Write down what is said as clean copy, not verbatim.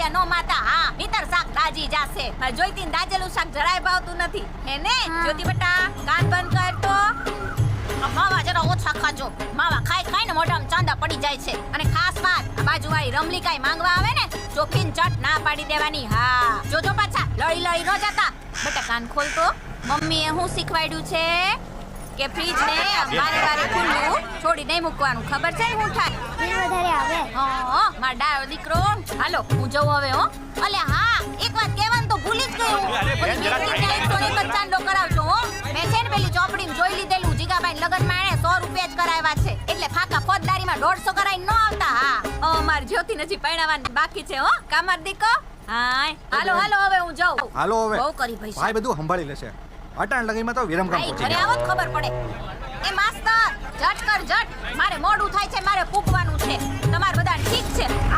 દાળિયા નો માતા હા ભીતર શાક દાજી જાશે મારે જોઈતી દાજેલું શાક જરાય ભાવતું નથી હે ને જ્યોતિ બેટા કાન બંધ કર તો માવા જરા ઓછા ખાજો માવા ખાઈ ને મોઢામાં ચાંદા પડી જાય છે અને ખાસ વાત આ બાજુવાળી રમલીકાઈ માંગવા આવે ને ચોખીન ચટ ના પાડી દેવાની હા જોજો પાછા લડી ન જતા બેટા કાન ખોલ તો મમ્મીએ હું શીખવાડ્યું છે કે ફ્રીજ ને વારે ખુલ્લું છોડી નહીં મૂકવાનું ખબર છે હું થાય બિલ વધારે આવે હા માર ડાયો દીકરો હાલો હું જઉં હવે હો અલે હા એક વાત કહેવાનું તો ભૂલી જ ગયો ચાંદલો કરાવજો હો મેં છે ને પેલી ચોપડીમાં જોઈ લીધેલું જીગાબાઈ લગનમાં એણે 100 રૂપિયા જ કરાવ્યા છે એટલે ફાકા ફોજદારીમાં 150 કરાઈને ન આવતા હા માર જ્યોતિ નજી પરણાવવાની બાકી છે હો કામર દીકો હાય હાલો હવે હું જાઉં હાલો હવે બહુ કરી ભાઈ બધું સંભાળી લેશે અટાણ લગીમાં તો વિરમગામ પહોંચી ઘરે આવો ખબર પડે એ માસ્તર જટ મારે મોડું થાય છે મારે પૂગવાનું છે તમાર બધા ઠીક છે